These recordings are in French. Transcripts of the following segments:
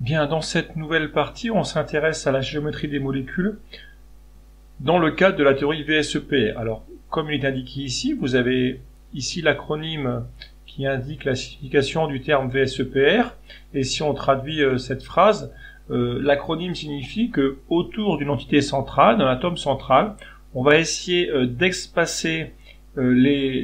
Bien, dans cette nouvelle partie, on s'intéresse à la géométrie des molécules dans le cadre de la théorie VSEPR. Alors, comme il est indiqué ici, vous avez ici l'acronyme qui indique la signification du terme VSEPR, et si on traduit cette phrase, l'acronyme signifie que autour d'une entité centrale, d'un atome central, on va essayer d'espacer les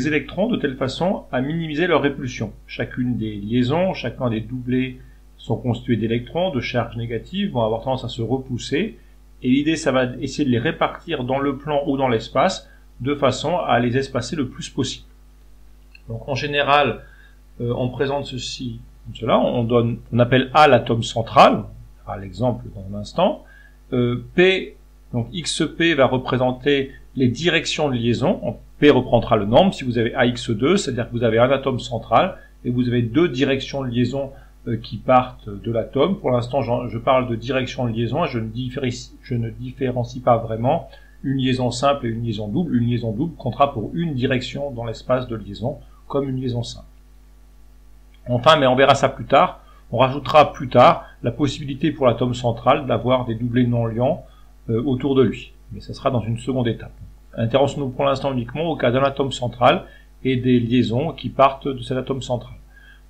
électrons de telle façon à minimiser leur répulsion. Chacune des liaisons, chacun des doublés sont constitués d'électrons, de charges négatives, vont avoir tendance à se repousser, et l'idée, ça va essayer de les répartir dans le plan ou dans l'espace, de façon à les espacer le plus possible. Donc en général, on présente ceci comme cela, on appelle A l'atome central, on verra l'exemple dans un instant. P, donc XP va représenter les directions de liaison. P reprendra le nombre. Si vous avez AX2, c'est-à-dire que vous avez un atome central et vous avez deux directions de liaison qui partent de l'atome. Pour l'instant, je parle de direction de liaison et je ne différencie pas vraiment une liaison simple et une liaison double. Une liaison double comptera pour une direction dans l'espace de liaison, comme une liaison simple. Enfin, mais on verra ça plus tard, on rajoutera plus tard la possibilité pour l'atome central d'avoir des doublés non liants autour de lui. Mais ça sera dans une seconde étape. Intéressons-nous pour l'instant uniquement au cas d'un atome central et des liaisons qui partent de cet atome central.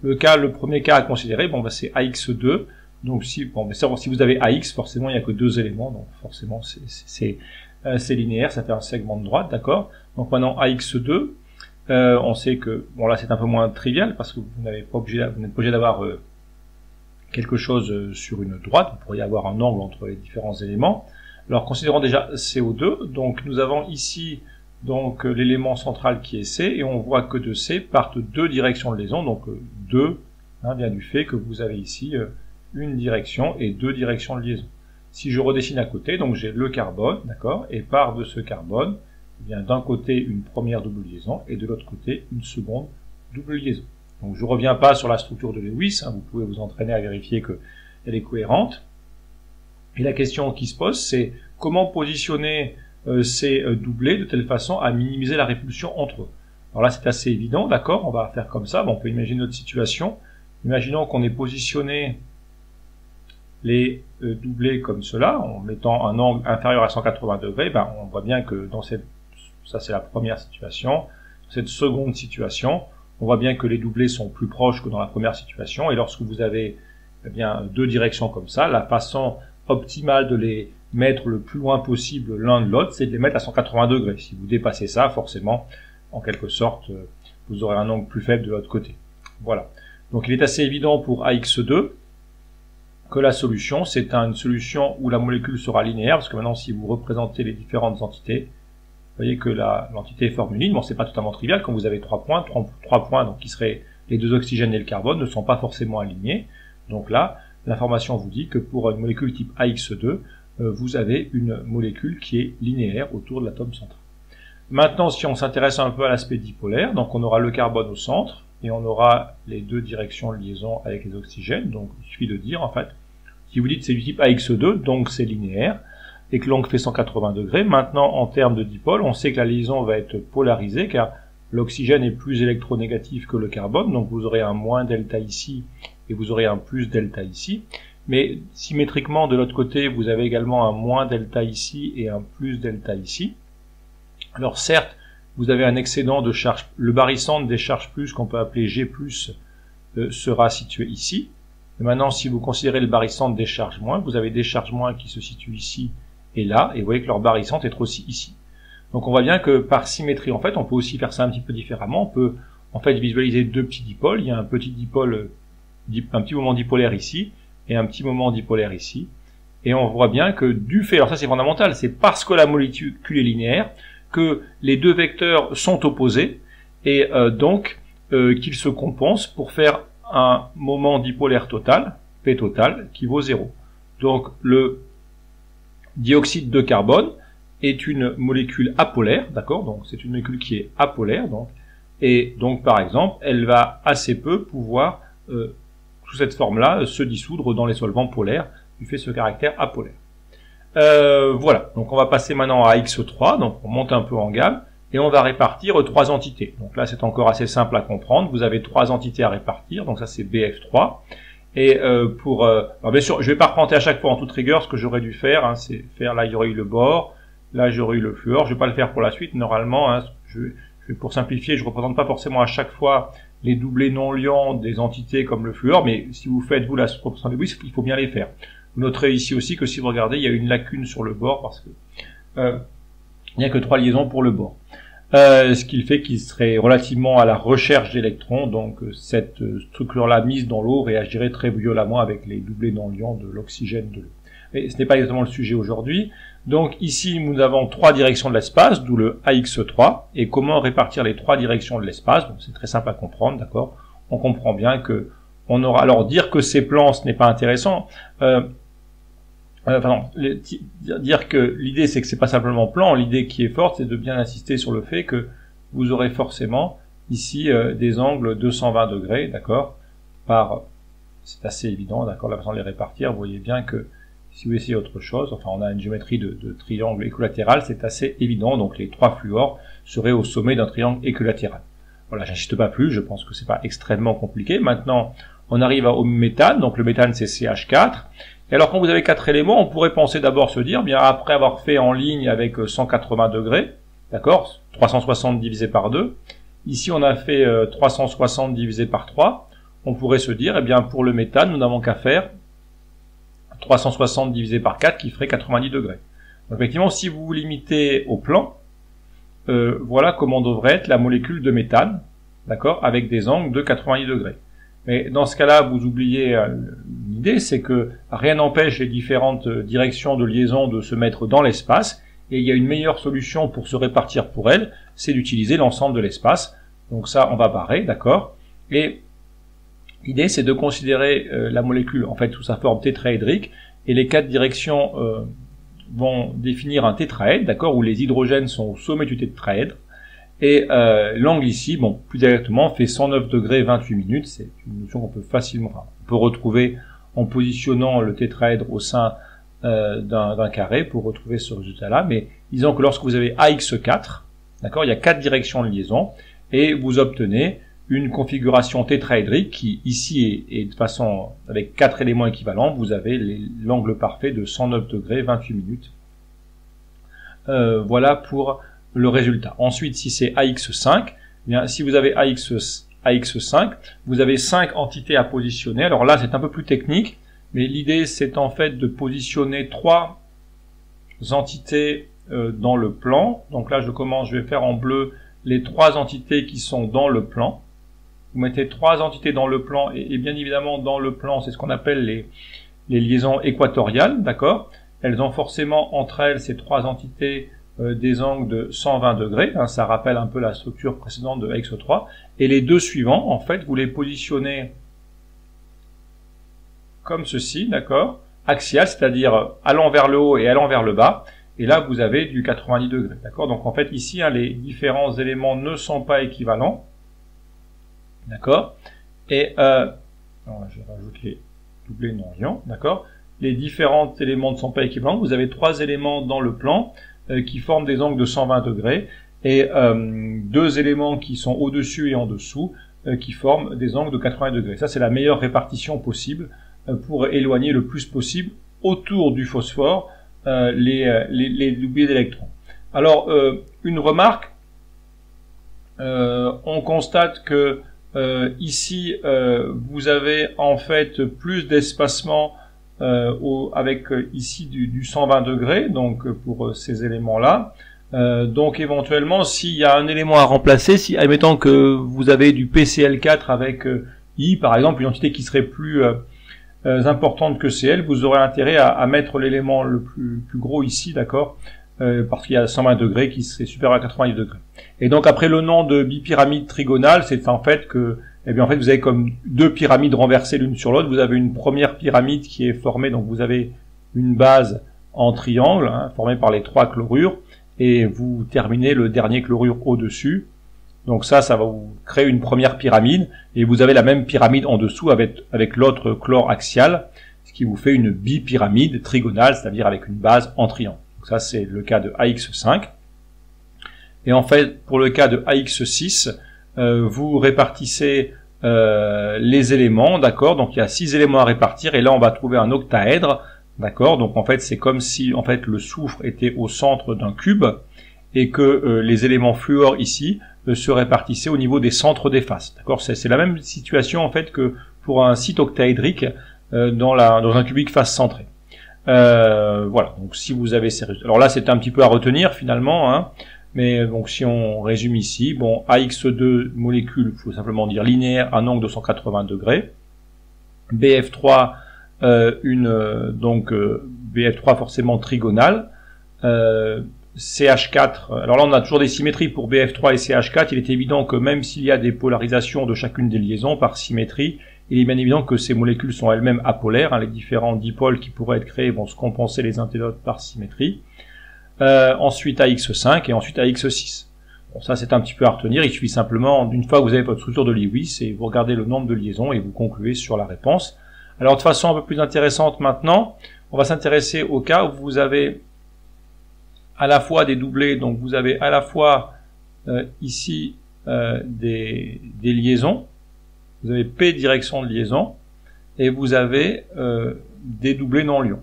Le premier cas à considérer, c'est AX2. Donc si vous avez AX, forcément il n'y a que deux éléments, donc forcément c'est linéaire, ça fait un segment de droite, d'accord. Donc maintenant AX2, on sait que là c'est un peu moins trivial parce que vous n'êtes pas obligé d'avoir quelque chose sur une droite, vous pourriez avoir un angle entre les différents éléments. Alors considérons déjà CO2, donc nous avons ici donc l'élément central qui est C, et on voit que de C partent deux directions de liaison, donc 2 vient du fait que vous avez ici une direction et deux directions de liaison. Si je redessine à côté, donc j'ai le carbone, d'accord, et part de ce carbone, bien d'un côté une première double liaison et de l'autre côté une seconde double liaison. Donc je ne reviens pas sur la structure de Lewis, vous pouvez vous entraîner à vérifier qu'elle est cohérente. Et la question qui se pose, c'est comment positionner ces doublés de telle façon à minimiser la répulsion entre eux. Alors là c'est assez évident, d'accord, on va faire comme ça, on peut imaginer notre situation. Imaginons qu'on ait positionné les doublés comme cela, en mettant un angle inférieur à 180 degrés, on voit bien que dans ça c'est la première situation. Dans cette seconde situation, on voit bien que les doublés sont plus proches que dans la première situation, et lorsque vous avez deux directions comme ça, la façon optimale de les mettre le plus loin possible l'un de l'autre, c'est de les mettre à 180 degrés. Si vous dépassez ça, forcément, en quelque sorte, vous aurez un angle plus faible de l'autre côté. Voilà. Donc il est assez évident pour AX2 que la solution, c'est une solution où la molécule sera linéaire, parce que maintenant, si vous représentez les différentes entités, vous voyez que l'entité forme une ligne. C'est pas totalement trivial, quand vous avez trois points, donc qui seraient les deux oxygènes et le carbone, ne sont pas forcément alignés. Donc là, l'information vous dit que pour une molécule type AX2, vous avez une molécule qui est linéaire autour de l'atome central. Maintenant, si on s'intéresse un peu à l'aspect dipolaire, donc on aura le carbone au centre, et on aura les deux directions de liaison avec les oxygènes. Donc il suffit de dire, en fait, si vous dites c'est du type AX2, donc c'est linéaire, et que l'angle fait 180 degrés, maintenant en termes de dipôle, on sait que la liaison va être polarisée, car l'oxygène est plus électronégatif que le carbone, donc vous aurez un moins delta ici, et vous aurez un plus delta ici. Mais symétriquement, de l'autre côté, vous avez également un moins delta ici et un plus delta ici. Alors certes, vous avez un excédent de charge, le barycentre des charges plus, qu'on peut appeler G+, sera situé ici. Et maintenant, si vous considérez le barycentre des charges moins, vous avez des charges moins qui se situent ici et là, et vous voyez que leur barycentre est aussi ici. Donc on voit bien que par symétrie, en fait, on peut aussi faire ça un petit peu différemment. On peut en fait visualiser deux petits dipôles. Il y a un petit dipôle, un petit moment dipolaire ici, et un petit moment dipolaire ici. Et on voit bien que du fait, alors ça c'est fondamental, c'est parce que la molécule est linéaire, que les deux vecteurs sont opposés, et donc qu'ils se compensent pour faire un moment dipolaire total, P total, qui vaut 0. Donc le dioxyde de carbone est une molécule apolaire, d'accord, donc c'est une molécule qui est apolaire, donc, et donc par exemple, elle va assez peu pouvoir, sous cette forme-là, se dissoudre dans les solvants polaires, du fait de ce caractère apolaire. Voilà, donc on va passer maintenant à X3, donc on monte un peu en gamme, et on va répartir trois entités. Donc là c'est encore assez simple à comprendre, vous avez trois entités à répartir, donc ça c'est BF3, Et alors bien sûr, je vais pas représenter à chaque fois en toute rigueur. Ce que j'aurais dû faire, hein, c'est faire là, il y aurait eu le bord, là j'aurais eu le fluor. Je vais pas le faire pour la suite. Normalement, hein, pour simplifier, je représente pas forcément à chaque fois les doublés non liants des entités comme le fluor, mais si vous faites vous la proportion de Lewis, il faut bien les faire. Vous noterez ici aussi que si vous regardez, il y a une lacune sur le bord parce que il n'y a que 3 liaisons pour le bord. Ce qui fait qu'il serait relativement à la recherche d'électrons, donc cette structure-là mise dans l'eau réagirait très violemment avec les doublés non liants de l'oxygène de l'eau. Mais ce n'est pas exactement le sujet aujourd'hui. Donc ici, nous avons 3 directions de l'espace, d'où le AX3. Et comment répartir les 3 directions de l'espace? C'est très simple à comprendre, d'accord? On comprend bien que on aura. Alors dire que ces plans, ce n'est pas intéressant. Dire que l'idée c'est que c'est pas simplement plan, l'idée qui est forte c'est de bien insister sur le fait que vous aurez forcément ici des angles 220 degrés, d'accord, c'est assez évident, d'accord, la façon de les répartir, vous voyez bien que si vous essayez autre chose, enfin on a une géométrie de triangle équilatéral, c'est assez évident, donc les 3 fluors seraient au sommet d'un triangle équilatéral. Voilà, j'insiste pas plus, je pense que c'est pas extrêmement compliqué. Maintenant, on arrive au méthane, donc le méthane c'est CH4. Et alors quand vous avez 4 éléments, on pourrait penser d'abord se dire, bien après avoir fait en ligne avec 180 degrés, d'accord, 360 divisé par 2, ici on a fait 360 divisé par 3, on pourrait se dire, eh bien pour le méthane, nous n'avons qu'à faire 360 divisé par 4 qui ferait 90 degrés. Donc effectivement, si vous vous limitez au plan, voilà comment devrait être la molécule de méthane, d'accord, avec des angles de 90 degrés. Mais dans ce cas-là, vous oubliez l'idée, c'est que rien n'empêche les différentes directions de liaison de se mettre dans l'espace, et il y a une meilleure solution pour se répartir pour elles, c'est d'utiliser l'ensemble de l'espace. Donc ça, on va barrer, d'accord. Et l'idée, c'est de considérer la molécule, en fait, sous sa forme tétraédrique, et les 4 directions vont définir un tétraèdre, d'accord, où les hydrogènes sont au sommet du tétraèdre. Et l'angle ici, bon, plus exactement, fait 109 degrés 28 minutes. C'est une notion qu'on peut facilement, on peut retrouver en positionnant le tétraèdre au sein d'un carré pour retrouver ce résultat-là. Mais disons que lorsque vous avez AX4, d'accord, il y a 4 directions de liaison et vous obtenez une configuration tétraédrique qui ici est de façon avec 4 éléments équivalents. Vous avez l'angle parfait de 109 degrés 28 minutes. Voilà pour le résultat. Ensuite, si c'est AX5, eh bien, si vous avez AX5, vous avez 5 entités à positionner. Alors là, c'est un peu plus technique, mais l'idée, c'est en fait de positionner 3 entités dans le plan. Donc là, je vais faire en bleu les 3 entités qui sont dans le plan. Vous mettez 3 entités dans le plan, et bien évidemment, dans le plan, c'est ce qu'on appelle les liaisons équatoriales, d'accord? Elles ont forcément entre elles, ces 3 entités, des angles de 120 degrés, hein, ça rappelle un peu la structure précédente de AX3, et les 2 suivants, en fait, vous les positionnez comme ceci, d'accord, axial, c'est-à-dire allant vers le haut et allant vers le bas, et là vous avez du 90 degrés, d'accord. Donc en fait ici, hein, les différents éléments ne sont pas équivalents, d'accord, et je rajoute les doublés non liants, d'accord. Les différents éléments ne sont pas équivalents, vous avez 3 éléments dans le plan, qui forment des angles de 120 degrés et 2 éléments qui sont au-dessus et en dessous qui forment des angles de 80 degrés. Ça, c'est la meilleure répartition possible pour éloigner le plus possible autour du phosphore les doublés d'électrons. Alors, une remarque, on constate que ici, vous avez en fait plus d'espacement avec ici du 120 degrés, donc pour ces éléments-là. Donc éventuellement, s'il y a un élément à remplacer, si admettons que vous avez du PCl4 avec I, par exemple, une entité qui serait plus importante que Cl, vous aurez intérêt à mettre l'élément le plus gros ici, d'accord, parce qu'il y a 120 degrés qui serait supérieur à 90 degrés. Et donc après le nom de bipyramide trigonale, c'est en fait que eh bien en fait vous avez comme 2 pyramides renversées l'une sur l'autre. Vous avez une première pyramide qui est formée, donc vous avez une base en triangle, hein, formée par les 3 chlorures, et vous terminez le dernier chlorure au-dessus. Donc ça va vous créer une première pyramide, et vous avez la même pyramide en dessous avec l'autre chlore axial, ce qui vous fait une bipyramide trigonale, c'est-à-dire avec une base en triangle. Donc ça c'est le cas de AX5. Et en fait, pour le cas de AX6, vous répartissez les éléments, d'accord. Donc il y a 6 éléments à répartir et là on va trouver un octaèdre, d'accord. Donc en fait c'est comme si en fait le soufre était au centre d'un cube et que les éléments fluor ici se répartissaient au niveau des centres des faces, d'accord. C'est la même situation en fait que pour un site octaédrique dans un cubique face centrée. Voilà, donc si vous avez ces résultats, alors là c'est un petit peu à retenir finalement, hein, mais donc si on résume ici, bon, AX2 molécule, il faut simplement dire linéaire, un angle de 180 degrés, BF3 BF3 forcément trigonale, CH4, alors là on a toujours des symétries pour BF3 et CH4, il est évident que même s'il y a des polarisations de chacune des liaisons par symétrie, il est bien évident que ces molécules sont elles-mêmes apolaires, hein, les différents dipôles qui pourraient être créés vont se compenser les uns et les autres par symétrie. Ensuite AX5 et ensuite AX6. Bon, ça c'est un petit peu à retenir, il suffit simplement, d'une fois que vous avez votre structure de Lewis, et vous regardez le nombre de liaisons et vous concluez sur la réponse. Alors de façon un peu plus intéressante maintenant, on va s'intéresser au cas où vous avez à la fois des doublés, donc vous avez à la fois ici des liaisons, vous avez P direction de liaison, et vous avez des doublés non-lions.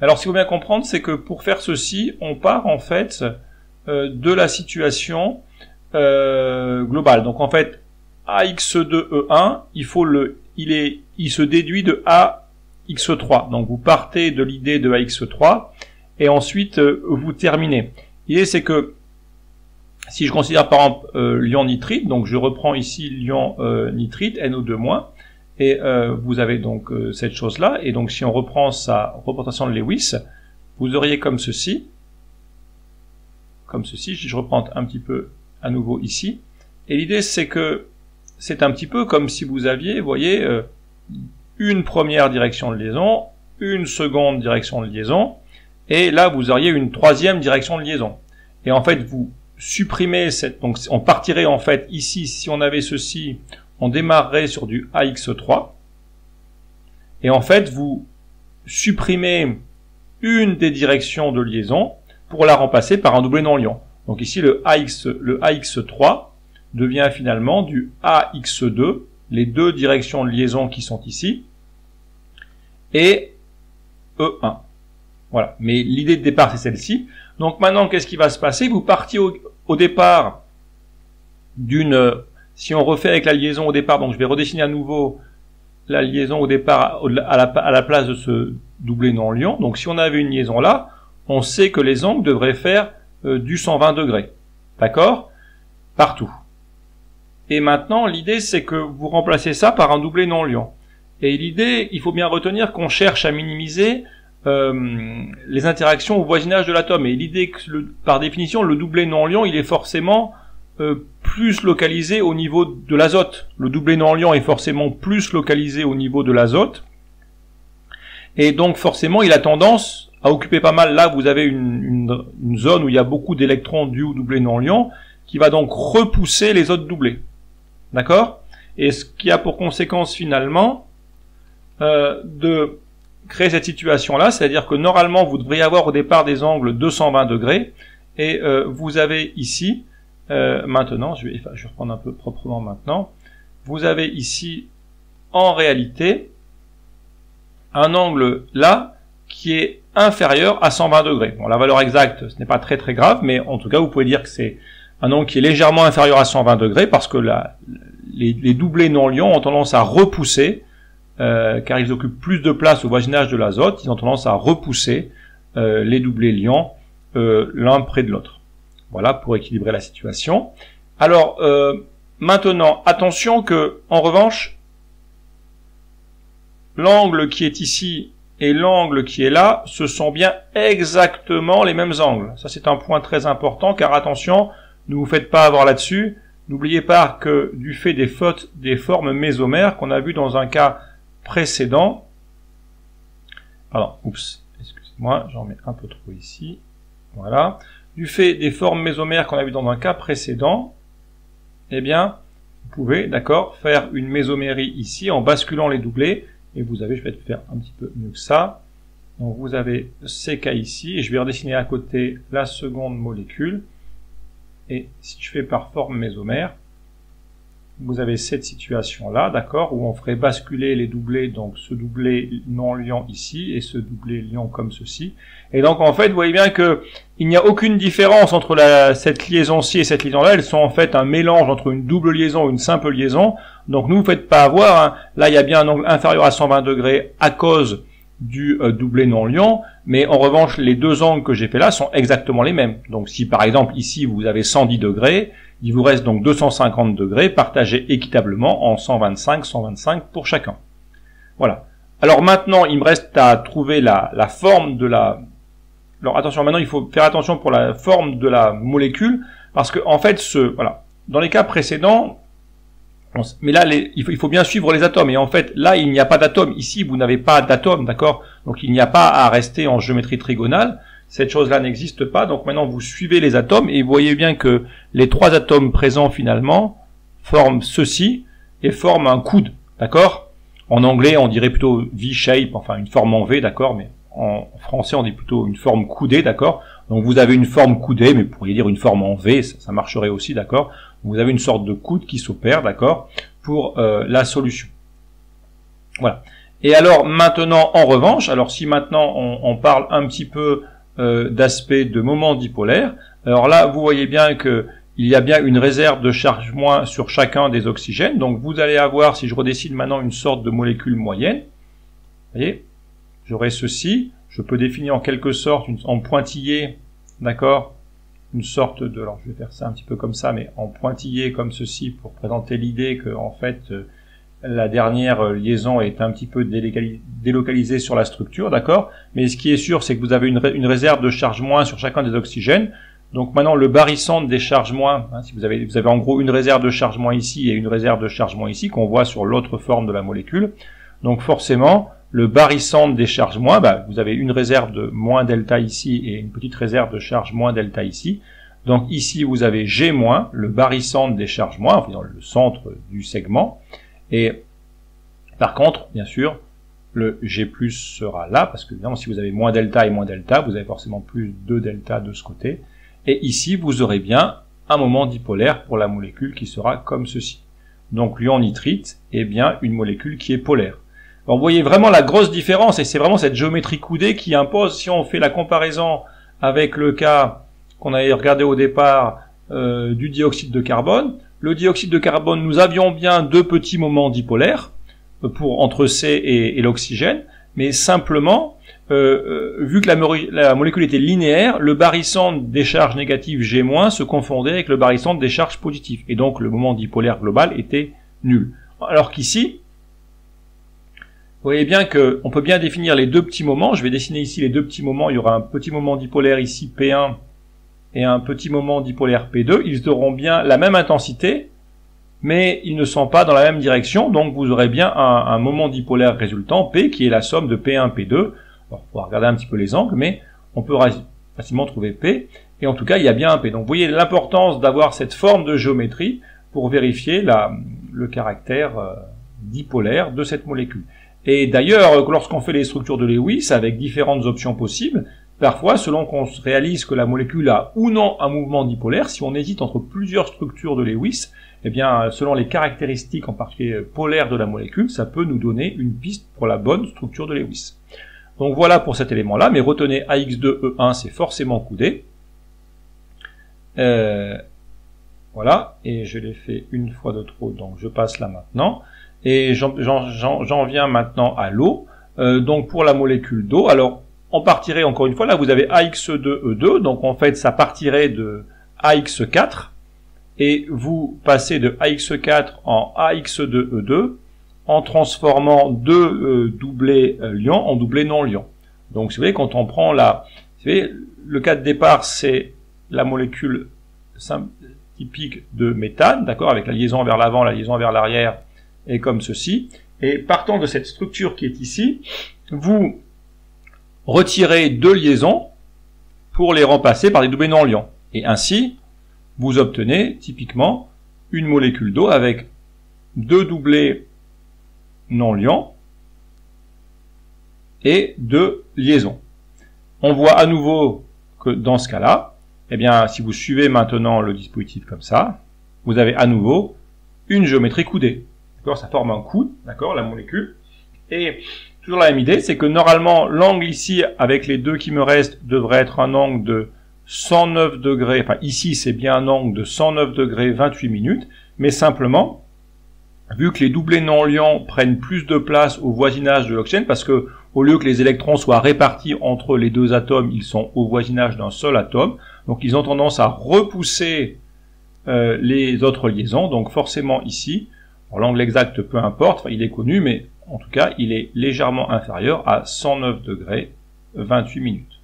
Alors, ce qu'il faut bien comprendre, c'est que pour faire ceci, on part en fait de la situation globale. Donc, en fait, AX2E1, il se déduit de AX3. Donc, vous partez de l'idée de AX3 et ensuite vous terminez. L'idée, c'est que si je considère par exemple l'ion nitrite, donc je reprends ici l'ion nitrite, NO2-, et vous avez donc cette chose-là, et donc si on reprend sa représentation de Lewis, vous auriez comme ceci, je reprends un petit peu à nouveau ici, et l'idée c'est que c'est un petit peu comme si vous aviez, vous voyez, une première direction de liaison, une seconde direction de liaison, et là vous auriez une troisième direction de liaison. Et en fait vous supprimez donc on partirait en fait ici, si on avait ceci, on démarrerait sur du AX3, et en fait vous supprimez une des directions de liaison pour la remplacer par un doublé non-lion. Donc ici le AX3 devient finalement du AX2, les deux directions de liaison qui sont ici, et E1. Voilà, mais l'idée de départ c'est celle-ci. Donc maintenant qu'est-ce qui va se passer? Vous partiez au départ d'une... Si on refait avec la liaison au départ, donc je vais redessiner à nouveau la liaison au départ à la place de ce doublé non-lion. Donc si on avait une liaison là, on sait que les angles devraient faire du 120 degrés. D'accord? Partout. Et maintenant, l'idée c'est que vous remplacez ça par un doublé non-lion. Et l'idée, il faut bien retenir qu'on cherche à minimiser les interactions au voisinage de l'atome. Et l'idée que, par définition, le doublé non-lion, il est forcément plus localisé au niveau de l'azote. Le doublé non-lion est forcément plus localisé au niveau de l'azote. Et donc forcément, il a tendance à occuper pas mal. Là, vous avez une zone où il y a beaucoup d'électrons dus au doublé non-lion, qui va donc repousser les autres doublés. D'accord? Et ce qui a pour conséquence finalement de créer cette situation-là, c'est-à-dire que normalement, vous devriez avoir au départ des angles 220 degrés, et vous avez ici, maintenant, je vais reprendre un peu proprement maintenant, vous avez ici, en réalité, un angle là, qui est inférieur à 120 degrés. Bon, la valeur exacte, ce n'est pas très très grave, mais en tout cas, vous pouvez dire que c'est un angle qui est légèrement inférieur à 120 degrés, parce que les doublés non-lions ont tendance à repousser, car ils occupent plus de place au voisinage de l'azote, ils ont tendance à repousser les doublés lions l'un près de l'autre. Voilà, pour équilibrer la situation. Alors, maintenant, attention que, en revanche, l'angle qui est ici et l'angle qui est là, ce sont bien exactement les mêmes angles. Ça, c'est un point très important, car attention, ne vous faites pas avoir là-dessus. N'oubliez pas que, du fait des formes mésomères qu'on a vu dans un cas précédent, pardon, oups, excusez-moi, j'en mets un peu trop ici, voilà, du fait des formes mésomères qu'on a vu dans un cas précédent, eh bien, vous pouvez, d'accord, faire une mésomérie ici en basculant les doublés, et vous avez, je vais faire un petit peu mieux que ça, donc vous avez ces cas ici, et je vais redessiner à côté la seconde molécule, et si je fais par forme mésomère, vous avez cette situation-là, d'accord, où on ferait basculer les doublés, donc ce doublé non liant ici, et ce doublé liant comme ceci. Et donc, en fait, vous voyez bien que il n'y a aucune différence entre cette liaison-ci et cette liaison-là. Elles sont en fait un mélange entre une double liaison et une simple liaison. Donc, ne vous faites pas avoir, hein. Là, il y a bien un angle inférieur à 120 degrés à cause du doublé non liant, mais en revanche, les deux angles que j'ai fait là sont exactement les mêmes. Donc, si par exemple, ici, vous avez 110 degrés, il vous reste donc 250 degrés partagés équitablement en 125, 125 pour chacun. Voilà. Alors maintenant, il me reste à trouver la forme de la... Alors attention, maintenant il faut faire attention pour la forme de la molécule, parce que en fait, voilà, dans les cas précédents, mais là, il faut bien suivre les atomes. Et en fait, là, il n'y a pas d'atome. Ici, vous n'avez pas d'atome, d'accord? Donc, il n'y a pas à rester en géométrie trigonale. Cette chose-là n'existe pas. Donc, maintenant, vous suivez les atomes et vous voyez bien que les trois atomes présents, finalement, forment ceci et forment un coude, d'accord? En anglais, on dirait plutôt V-shape, enfin, une forme en V, d'accord? Mais en français, on dit plutôt une forme coudée, d'accord? Donc, vous avez une forme coudée, mais vous pourriez dire une forme en V, ça marcherait aussi, d'accord? Vous avez une sorte de coude qui s'opère, d'accord, pour la solution. Voilà. Et alors maintenant, en revanche, alors si maintenant on parle un petit peu d'aspect de moment dipolaire, alors là vous voyez bien que il y a bien une réserve de charge moins sur chacun des oxygènes. Donc vous allez avoir, si je redessine maintenant une sorte de molécule moyenne, vous voyez, j'aurai ceci. Je peux définir en quelque sorte en pointillé, d'accord, une sorte de, alors je vais faire ça un petit peu comme ça, mais en pointillé comme ceci pour présenter l'idée que en fait la dernière liaison est un petit peu délocalisée sur la structure, d'accord. Mais ce qui est sûr, c'est que vous avez une réserve de charge moins sur chacun des oxygènes. Donc maintenant le barycentre des charges moins, hein, si vous avez en gros une réserve de charge moins ici et une réserve de charge moins ici qu'on voit sur l'autre forme de la molécule. Donc forcément le barycentre des charges moins, vous avez une réserve de moins delta ici et une petite réserve de charge moins delta ici. Donc ici, vous avez G-, le barycentre des charges moins, enfin dans le centre du segment. Et par contre, bien sûr, le G+ sera là, parce que évidemment, si vous avez moins delta et moins delta, vous avez forcément plus de delta de ce côté. Et ici, vous aurez bien un moment dipolaire pour la molécule qui sera comme ceci. Donc l'ion nitrite est bien une molécule qui est polaire. Alors vous voyez vraiment la grosse différence, et c'est vraiment cette géométrie coudée qui impose, si on fait la comparaison avec le cas qu'on avait regardé au départ du dioxyde de carbone. Le dioxyde de carbone, nous avions bien deux petits moments dipolaires entre C et l'oxygène, mais simplement, vu que la molécule était linéaire, le barycentre des charges négatives G- se confondait avec le barycentre des charges positives, et donc le moment dipolaire global était nul. Alors qu'ici, vous voyez bien qu'on peut bien définir les deux petits moments. Je vais dessiner ici les deux petits moments. Il y aura un petit moment dipolaire ici, P1, et un petit moment dipolaire P2. Ils auront bien la même intensité, mais ils ne sont pas dans la même direction. Donc vous aurez bien un moment dipolaire résultant, P, qui est la somme de P1, P2. Alors, on va regarder un petit peu les angles, mais on peut facilement trouver P. Et en tout cas, il y a bien un P. Donc vous voyez l'importance d'avoir cette forme de géométrie pour vérifier le caractère dipolaire de cette molécule. Et d'ailleurs, lorsqu'on fait les structures de Lewis avec différentes options possibles, parfois, selon qu'on réalise que la molécule a ou non un mouvement dipolaire, si on hésite entre plusieurs structures de Lewis, eh bien, selon les caractéristiques, en particulier polaires de la molécule, ça peut nous donner une piste pour la bonne structure de Lewis. Donc voilà pour cet élément-là, mais retenez AX2E1, c'est forcément coudé. Voilà, et je l'ai fait une fois de trop, donc je passe là maintenant. Et j'en viens maintenant à l'eau. Donc pour la molécule d'eau, alors on partirait encore une fois, là vous avez AX2E2, donc en fait ça partirait de AX4, et vous passez de AX4 en AX2E2 en transformant deux doublés liants en doublés non liants. Donc vous voyez, quand on prend le cas de départ, c'est la molécule typique de méthane, d'accord, avec la liaison vers l'avant, la liaison vers l'arrière, et comme ceci, et partant de cette structure qui est ici, vous retirez deux liaisons pour les remplacer par des doublés non liants. Et ainsi, vous obtenez typiquement une molécule d'eau avec deux doublés non liants et deux liaisons. On voit à nouveau que dans ce cas-là, eh bien, si vous suivez maintenant le dispositif comme ça, vous avez à nouveau une géométrie coudée. D'accord, ça forme un coude, d'accord, la molécule. Et toujours la même idée, c'est que normalement, l'angle ici, avec les deux qui me restent, devrait être un angle de 109 degrés. Enfin, ici, c'est bien un angle de 109 degrés 28 minutes. Mais simplement, vu que les doublés non liants prennent plus de place au voisinage de l'oxygène, parce que au lieu que les électrons soient répartis entre les deux atomes, ils sont au voisinage d'un seul atome. Donc, ils ont tendance à repousser les autres liaisons. Donc, forcément, ici, l'angle exact, peu importe, enfin, il est connu, mais en tout cas, il est légèrement inférieur à 109 degrés 28 minutes.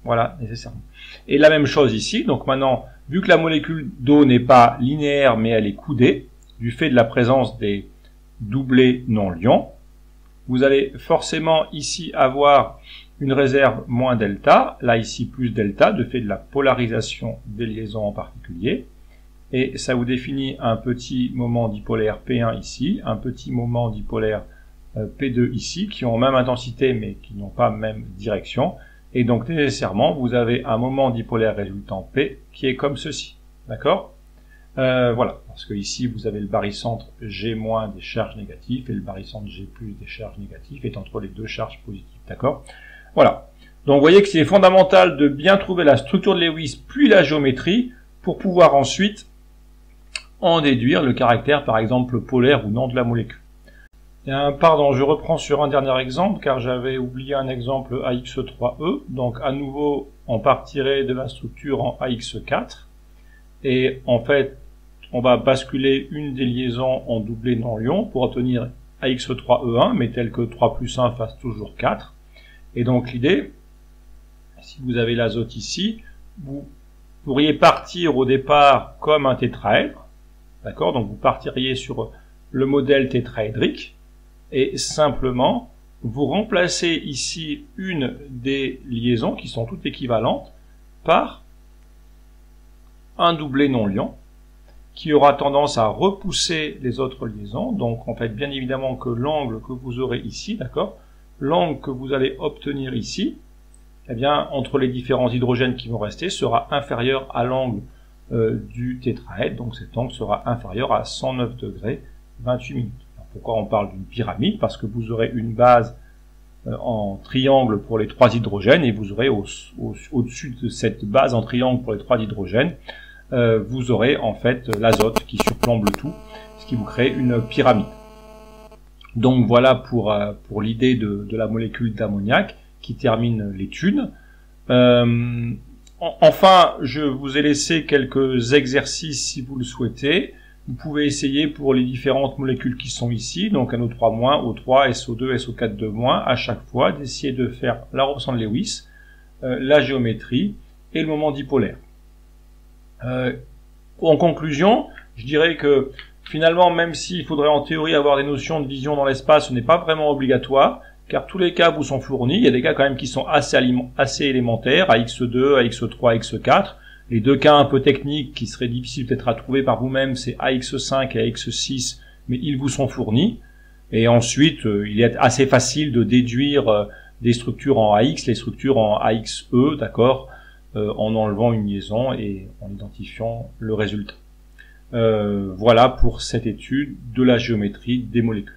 Voilà, nécessairement. Et la même chose ici. Donc maintenant, vu que la molécule d'eau n'est pas linéaire, mais elle est coudée, du fait de la présence des doublés non liants, vous allez forcément ici avoir une réserve moins delta, là ici plus delta, de fait de la polarisation des liaisons en particulier. Et ça vous définit un petit moment dipolaire P1 ici, un petit moment dipolaire P2 ici, qui ont même intensité mais qui n'ont pas même direction. Et donc nécessairement, vous avez un moment dipolaire résultant P qui est comme ceci. D'accord, voilà, parce que ici vous avez le barycentre G- des charges négatives et le barycentre G+ des charges négatives est entre les deux charges positives. D'accord, voilà. Donc vous voyez que c'est fondamental de bien trouver la structure de Lewis puis la géométrie pour pouvoir ensuite en déduire le caractère par exemple polaire ou non de la molécule. Pardon, je reprends sur un dernier exemple car j'avais oublié un exemple AX3E. Donc à nouveau, on partirait de la structure en AX4 et en fait, on va basculer une des liaisons en doublé non liant pour obtenir AX3E1, mais tel que 3 plus 1 fasse toujours 4. Et donc l'idée, si vous avez l'azote ici, vous pourriez partir au départ comme un tétraèdre, d'accord, donc vous partiriez sur le modèle tétraédrique, et simplement, vous remplacez ici une des liaisons, qui sont toutes équivalentes, par un doublé non liant, qui aura tendance à repousser les autres liaisons. Donc, en fait, bien évidemment que l'angle que vous aurez ici, d'accord, l'angle que vous allez obtenir ici, eh bien, entre les différents hydrogènes qui vont rester, sera inférieur à l'angle du tétraèdre. Donc, cet angle sera inférieur à 109 degrés 28 minutes. Pourquoi on parle d'une pyramide? Parce que vous aurez une base en triangle pour les 3 hydrogènes et vous aurez au-dessus de cette base en triangle pour les 3 hydrogènes, vous aurez en fait l'azote qui surplombe le tout, ce qui vous crée une pyramide. Donc voilà pour l'idée de la molécule d'ammoniac qui termine l'étude. Enfin, je vous ai laissé quelques exercices si vous le souhaitez. Vous pouvez essayer pour les différentes molécules qui sont ici, donc NO3-, O3, SO2, SO4-, à chaque fois, d'essayer de faire la représentation de Lewis, la géométrie et le moment dipolaire. En conclusion, je dirais que finalement, même s'il faudrait en théorie avoir des notions de vision dans l'espace, ce n'est pas vraiment obligatoire, car tous les cas vous sont fournis. Il y a des cas quand même qui sont assez élémentaires, AX2, AX3, AX4. Les deux cas un peu techniques qui seraient difficiles peut-être à trouver par vous-même, c'est AX5 et AX6, mais ils vous sont fournis. Et ensuite, il est assez facile de déduire des structures en AX, les structures en AXE, d'accord, en enlevant une liaison et en identifiant le résultat. Voilà pour cette étude de la géométrie des molécules.